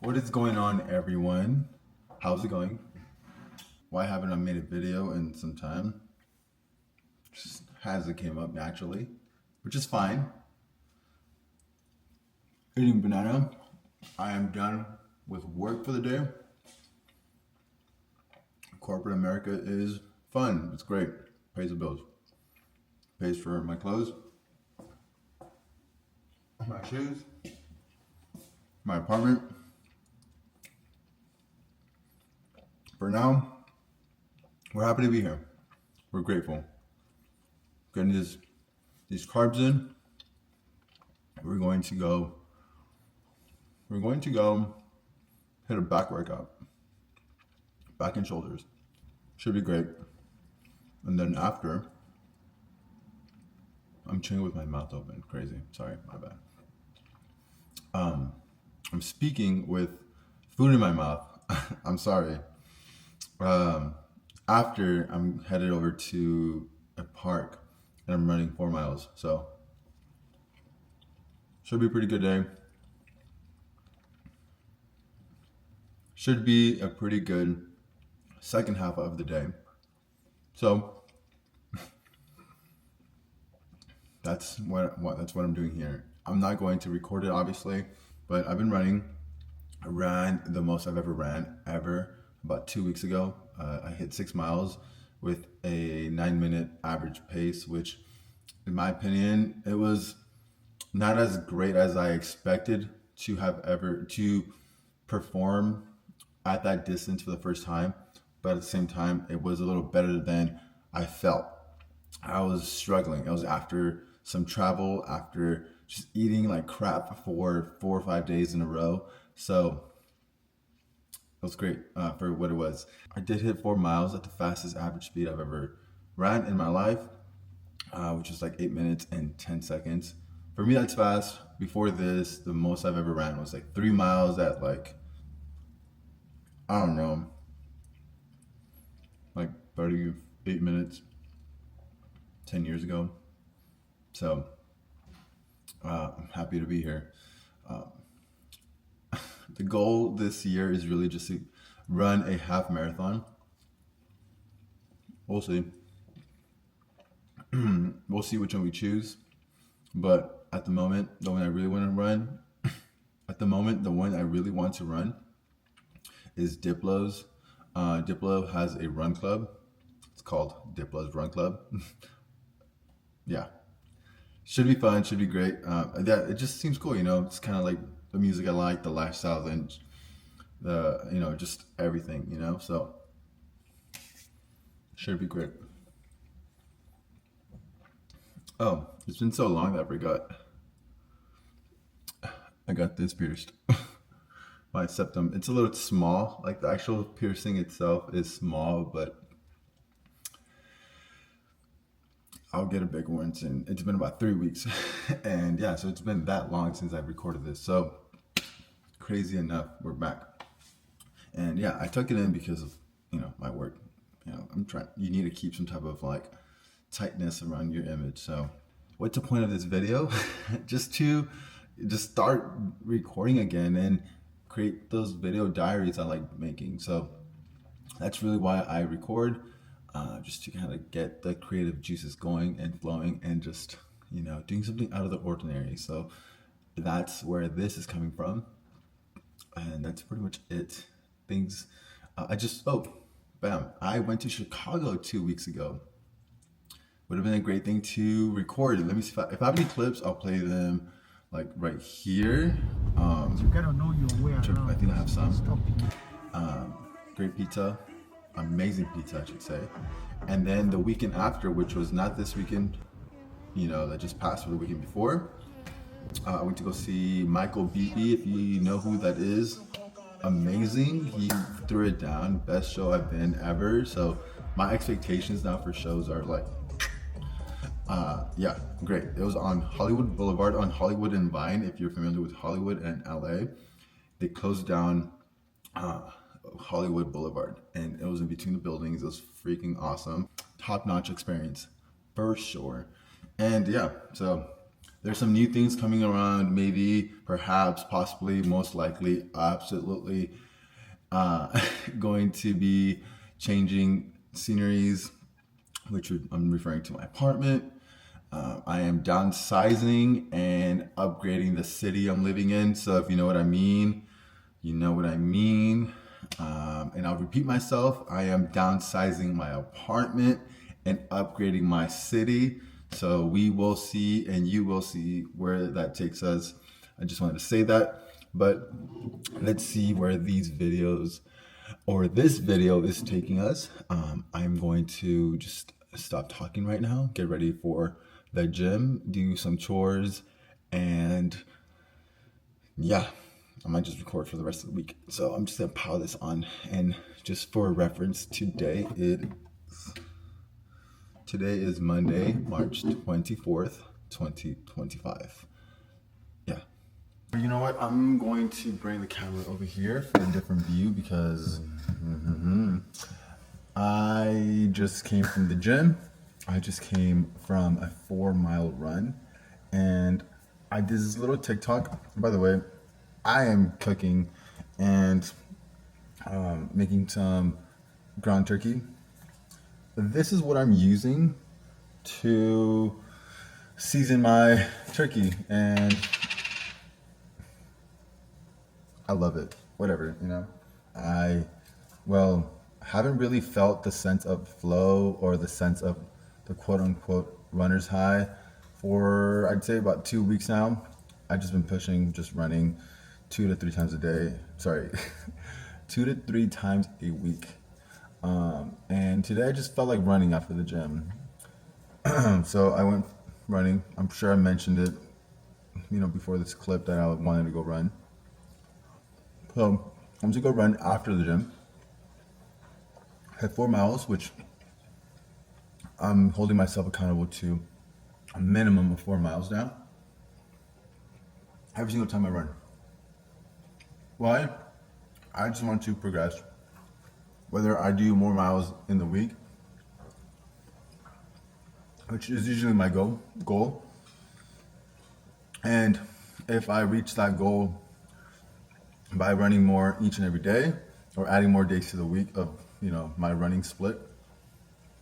What is going on, everyone? How's it going? Why haven't I made a video in some time? Just hasn't came up naturally, which is fine. Eating banana. I am done with work for the day. Corporate America is fun. It's great. Pays the bills. Pays for my clothes, my shoes, my apartment. For now, we're happy to be here. We're grateful. Getting these carbs in. We're going to go hit a back workout. Back and shoulders. Should be great. And then after, I'm chewing with my mouth open. Crazy. Sorry, my bad. I'm speaking with food in my mouth. I'm sorry. After I'm headed over to a park and I'm running 4 miles. So should be a pretty good day. Should be a pretty good second half of the day. So that's what I'm doing here. I'm not going to record it obviously, but I've been running. I ran the most I've ever ran about 2 weeks ago. I hit 6 miles with a 9-minute average pace, which in my opinion, it was not as great as I expected to have ever to perform at that distance for the first time. But at the same time, it was a little better than I felt. I was struggling. It was after some travel, after just eating like crap for 4 or 5 days in a row. So it was great for what it was. I did hit 4 miles at the fastest average speed I've ever ran in my life, which was like 8 minutes and 10 seconds. For me, that's fast. Before this, the most I've ever ran was like 3 miles at like, I don't know, like 38 minutes 10 years ago. So I'm happy to be here. The goal this year is really just to run a half marathon. We'll see. We'll see which one we choose. But at the moment, the one I really want to run, is Diplo's. Diplo has a run club. It's called Diplo's Run Club. Yeah. Should be fun, should be great. It just seems cool, it's kind of like the music I like, the lifestyle, and just everything, so should be great. Oh, it's been so long that I got this pierced. My septum. It's a little small, like the actual piercing itself is small, but I'll get a big one soon. It's been about 3 weeks. And yeah, so it's been that long since I've recorded this. So crazy enough, we're back. And yeah, I took it in because of, my work. You need to keep some type of like tightness around your image. So what's the point of this video? just start recording again and create those video diaries I like making. So that's really why I record. Just to kind of get the creative juices going and flowing and just, doing something out of the ordinary. So that's where this is coming from. And that's pretty much it. I went to Chicago 2 weeks ago. Would have been a great thing to record. Let me see if I have any clips, I'll play them like right here. You gotta know your way around. I think I have some. Great pizza. Amazing pizza, I should say. And then the weekend after, which was not this weekend, that just passed, for the weekend before, I went to go see Michael Beebe. If you know who that is, amazing. He threw it down. Best show I've been ever. So my expectations now for shows are like, yeah, great. It was on Hollywood Boulevard, on Hollywood and Vine. If you're familiar with Hollywood and LA, they closed down Hollywood Boulevard, and it was in between the buildings. It was freaking awesome. Top-notch experience for sure. And yeah, so There's some new things coming around, maybe, perhaps, possibly, most likely, absolutely going to be changing sceneries, which I'm referring to my apartment. I am downsizing and upgrading the city I'm living in. So if you know what I mean, you know what I mean. And I'll repeat myself. I am downsizing my apartment and upgrading my city. So we will see and you will see where that takes us. I just wanted to say that. But let's see where these videos or this video is taking us. I'm going to just stop talking right now, get ready for the gym, do some chores, and yeah, I might just record for the rest of the week. So I'm just gonna pile this on, and just for reference, today is Monday, March 24th, 2025. Yeah. You know what? I'm going to bring the camera over here for a different view because I just came from the gym. I just came from a 4-mile run, and I did this little TikTok. By the way, I am cooking and making some ground turkey. This is what I'm using to season my turkey, and I love it. Whatever, you know. I haven't really felt the sense of flow or the sense of the quote unquote runner's high for I'd say about 2 weeks now. I've just been pushing, just running 2 to 3 times a day. Sorry, 2 to 3 times a week. And today I just felt like running after the gym. So I went running. I'm sure I mentioned it, before this clip that I wanted to go run. So I'm gonna go run after the gym. Had 4 miles, which I'm holding myself accountable to a minimum of 4 miles now. Every single time I run. Why? I just want to progress. Whether I do more miles in the week, which is usually my goal. And if I reach that goal by running more each and every day, or adding more days to the week of, my running split,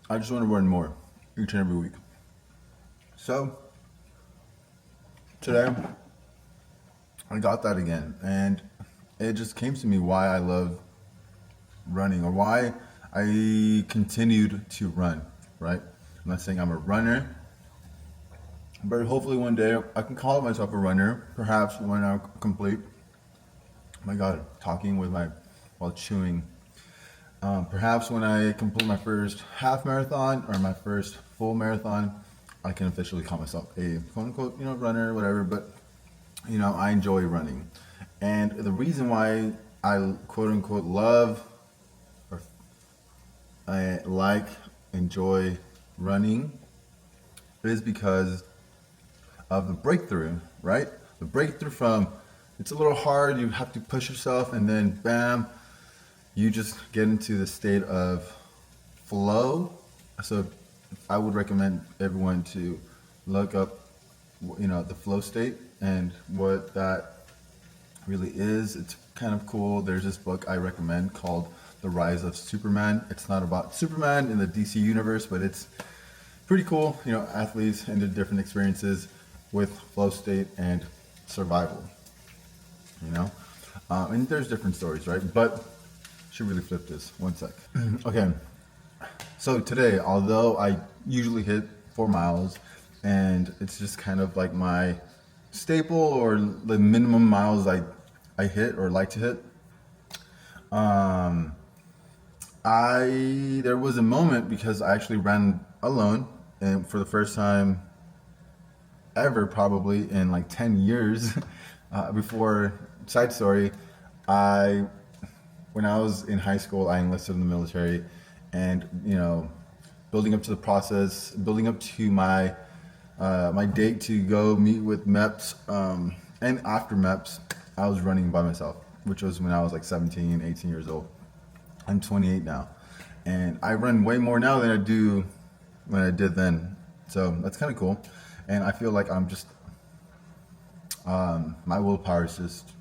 I just want to run more each and every week. So today I got that again, and it just came to me why I love running, or why I continued to run, right? I'm not saying I'm a runner, but hopefully one day I can call myself a runner, perhaps when I complete, oh my God, talking while chewing. Perhaps when I complete my first half marathon or my first full marathon, I can officially call myself a quote unquote, runner, whatever, but I enjoy running. And the reason why I quote unquote love, or I enjoy running, is because of the breakthrough, right? The breakthrough from it's a little hard, you have to push yourself, and then bam, you just get into the state of flow. So I would recommend everyone to look up, the flow state and what that really is. It's kind of cool. There's this book I recommend called The Rise of Superman. It's not about Superman in the DC universe, but it's pretty cool. Athletes and their different experiences with flow state and survival. And there's different stories, right? But should really flip this. One sec. Okay. So today, although I usually hit 4 miles, and it's just kind of like my staple or the minimum miles I hit or like to hit, there was a moment because I actually ran alone, and for the first time ever, probably in like 10 years. Before, side story, when I was in high school, I enlisted in the military, and building up to the process, building up to my date to go meet with MEPS, and after MEPS, I was running by myself, which was when I was like 17, 18 years old. I'm 28 now, and I run way more now than I did then. So that's kind of cool, and I feel like I'm just My willpower is just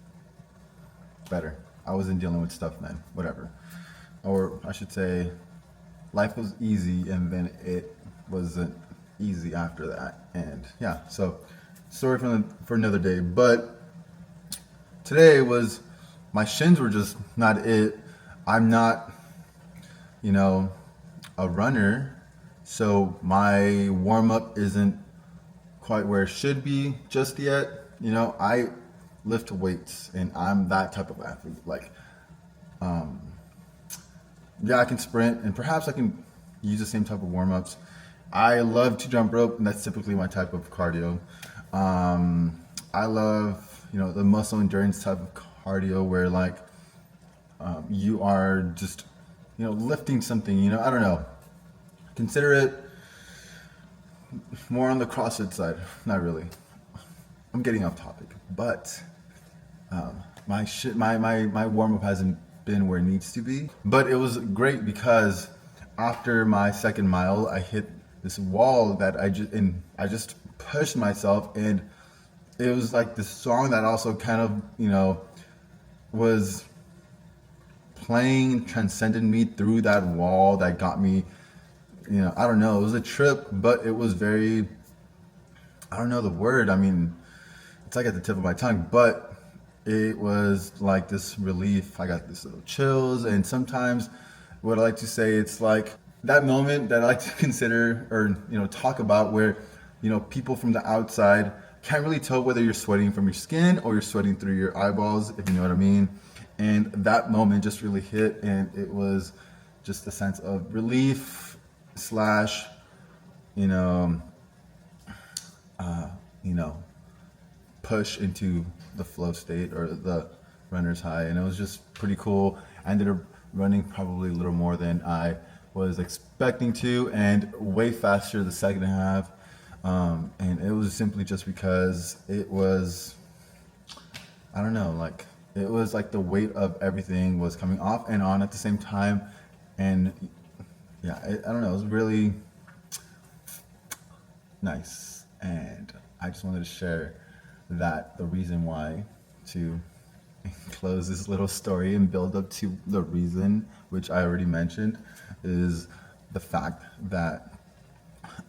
better. I wasn't dealing with stuff then, whatever. Or I should say, life was easy and then it wasn't easy after that. And yeah, so story for another day. But today was, my shins were just not it. I'm not, you know, a runner, so my warm up isn't quite where it should be just yet. You know, I lift weights and I'm that type of athlete. Like, yeah, I can sprint and perhaps I can use the same type of warm ups. I love to jump rope, and that's typically my type of cardio. I love, you know, the muscle endurance type of cardio where like you are just, you know, lifting something. You know, I don't know. Consider it more on the CrossFit side. Not really. I'm getting off topic, but my warm up hasn't been where it needs to be. But it was great because after my second mile, I hit this wall that I just pushed myself, and it was like this song that also kind of, you know, was playing, transcended me through that wall that got me, you know, I don't know, it was a trip, but it was very, I don't know the word, I mean, it's like at the tip of my tongue, but it was like this relief. I got this little chills, and sometimes what I like to say, it's like that moment that I like to consider or, you know, talk about where, you know, people from the outside can't really tell whether you're sweating from your skin or you're sweating through your eyeballs, if you know what I mean. And that moment just really hit, and it was just a sense of relief slash, you know, you know, push into the flow state or the runner's high, and it was just pretty cool. I ended up running probably a little more than I was expecting to, and way faster the second half. And it was simply just because it was, I don't know, like it was like the weight of everything was coming off and on at the same time. And yeah, I don't know, it was really nice. And I just wanted to share that the reason why, to close this little story and build up to the reason, which I already mentioned, is the fact that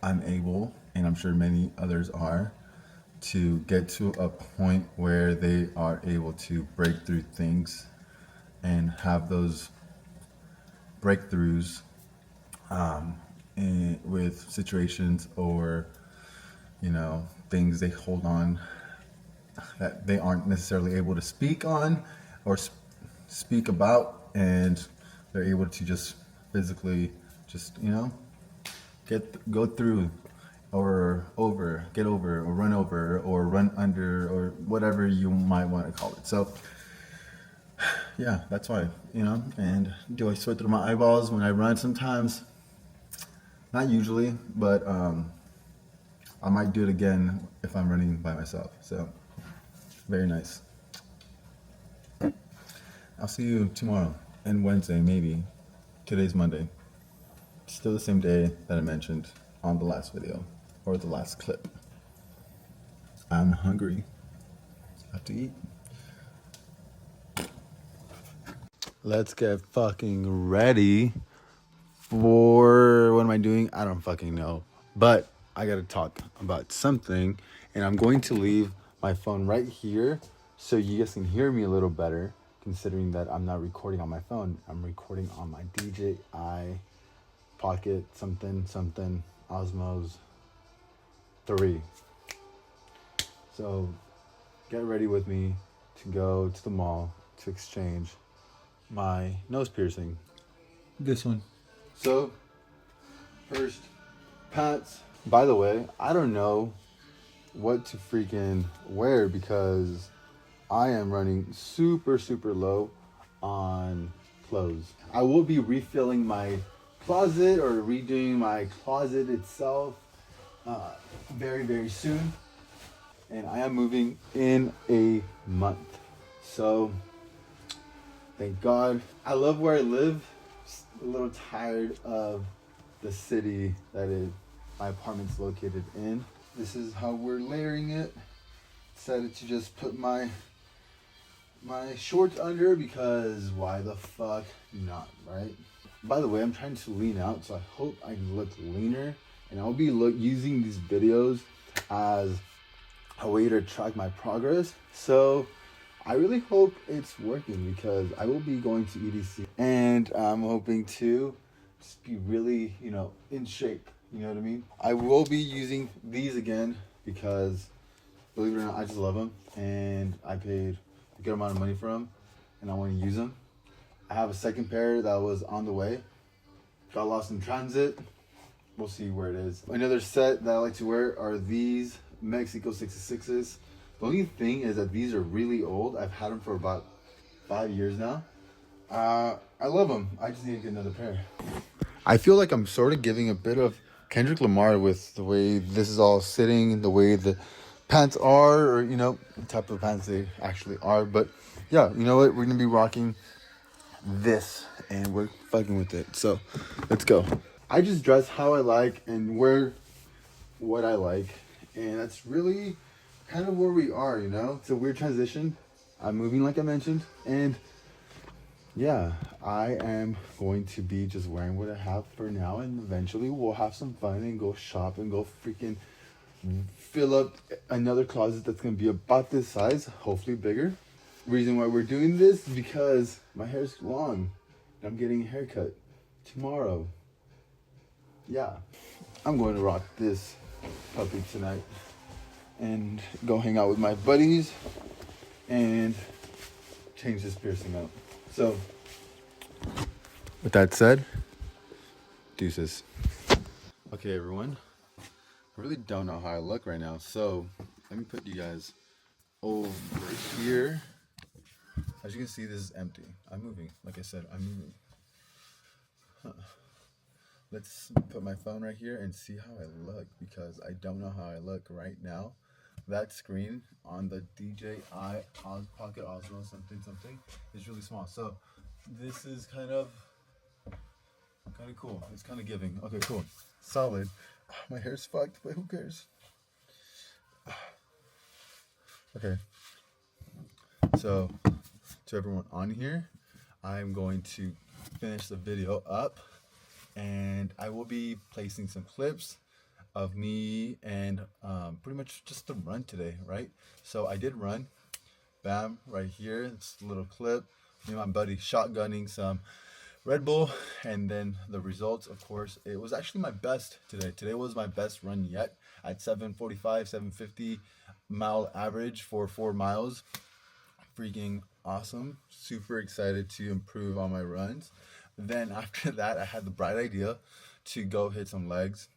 I'm able, and I'm sure many others are, to get to a point where they are able to break through things and have those breakthroughs with situations or, you know, things they hold on that they aren't necessarily able to speak on or speak about, and they're able to just physically just, you know, go through or get over or run under or whatever you might want to call it. So yeah, that's why, you know. And do I sweat through my eyeballs when I run? Sometimes, not usually, but I might do it again if I'm running by myself. So very nice. I'll see you tomorrow and Wednesday, maybe. Today's Monday. Still the same day that I mentioned on the last video or the last clip. I'm hungry. I have to eat. Let's get fucking ready for, what am I doing? I don't fucking know. But I gotta talk about something, and I'm going to leave my phone right here so you guys can hear me a little better, considering that I'm not recording on my phone. I'm recording on my DJI Pocket something Osmos 3. So get ready with me to go to the mall to exchange my nose piercing. This one. So first, pants. By the way, I don't know what to freaking wear because I am running super low on clothes. I will be refilling my closet or redoing my closet itself very soon, and I am moving in a month, so thank God. I love where I live. Just a little tired of the city that my apartment's located in. This is how we're layering it. decided to just put my shorts under because why the fuck not, right? By the way, I'm trying to lean out, so I hope I look leaner, and I'll be using these videos as a way to track my progress. So I really hope it's working because I will be going to EDC, and I'm hoping to just be really, in shape. You know what I mean? I will be using these again because, believe it or not, I just love them, and I paid a good amount of money for them, and I want to use them. I have a second pair that was on the way. Got lost in transit. We'll see where it is. Another set that I like to wear are these Mexico 66s. The only thing is that these are really old. I've had them for about 5 years now. I love them. I just need to get another pair. I feel like I'm sort of giving a bit of Kendrick Lamar with the way this is all sitting, the way the pants are, or, the type of pants they actually are. But yeah, you know what? We're going to be rocking this, and we're fucking with it. So let's go. I just dress how I like and wear what I like, and that's really kind of where we are. It's a weird transition. I'm moving, like I mentioned, and yeah, I am going to be just wearing what I have for now, and eventually we'll have some fun and go shop and go freaking fill up another closet that's gonna be about this size, hopefully bigger. Reason why we're doing this is because my hair's long. I'm getting a haircut tomorrow. Yeah, I'm going to rock this puppy tonight and go hang out with my buddies and change this piercing up. So, with that said, deuces. Okay, everyone. I really don't know how I look right now, so let me put you guys over here. As you can see, this is empty. I'm moving. Like I said, I'm moving. Let's put my phone right here and see how I look, because I don't know how I look right now. That screen on the DJI Pocket Osmo something is really small. So this is kind of cool. It's kind of giving. Okay, cool. Solid. My hair's fucked, but who cares? Okay. So to everyone on here, I'm going to finish the video up, and I will be placing some clips of me and pretty much just the run today, right? So I did run, bam, right here. It's a little clip. Me and my buddy shotgunning some Red Bull, and then the results, of course, it was actually my best today. Today was my best run yet at 7:45, 7:50 mile average for 4 miles. Freaking awesome. Super excited to improve on my runs. Then after that, I had the bright idea to go hit some legs.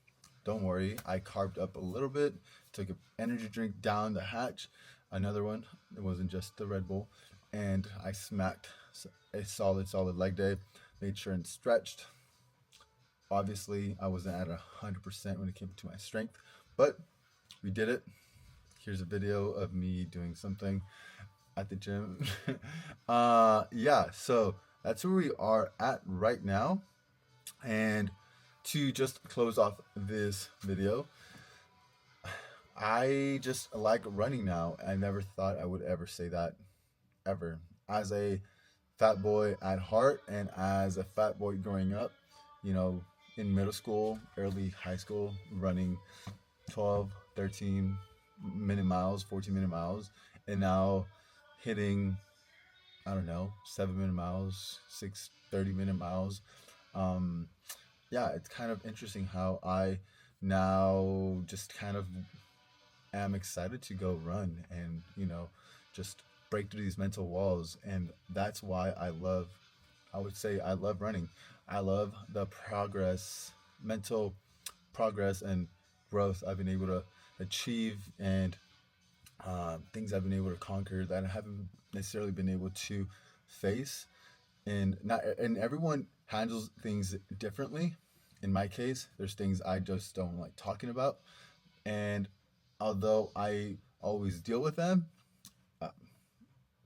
Don't worry, I carved up a little bit, took an energy drink down the hatch, another one. It wasn't just the Red Bull, and I smacked a solid leg day. Made sure and stretched. Obviously, I wasn't at 100% when it came to my strength, but we did it. Here's a video of me doing something at the gym. Yeah, so that's where we are at right now. And to just close off this video, I just like running now. I never thought I would ever say that, ever. As a fat boy at heart, and as a fat boy growing up, in middle school, early high school, running 12, 13 minute miles, 14-minute miles, and now hitting, 7-minute miles, 6 30-minute miles. Yeah, it's kind of interesting how I now just kind of am excited to go run and, just break through these mental walls. And that's why I love running. I love the mental progress and growth I've been able to achieve, and things I've been able to conquer that I haven't necessarily been able to face. And everyone handles things differently. In my case, there's things I just don't like talking about, and although I always deal with them,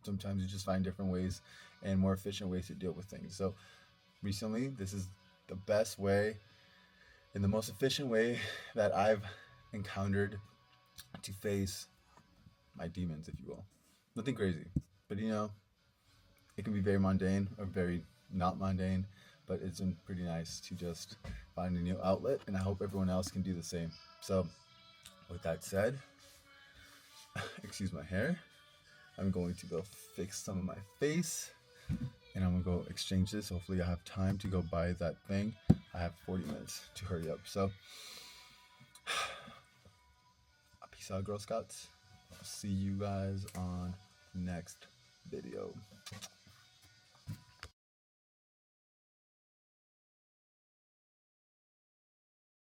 sometimes you just find different ways and more efficient ways to deal with things. So recently, this is the best way and the most efficient way that I've encountered to face my demons, if you will. Nothing crazy, but you know, it can be very mundane or very not mundane, but it's been pretty nice to just find a new outlet, and I hope everyone else can do the same. So, with that said, excuse my hair. I'm going to go fix some of my face, and I'm gonna go exchange this. Hopefully, I have time to go buy that thing. I have 40 minutes to hurry up. So, peace out, Girl Scouts. I'll see you guys on next video.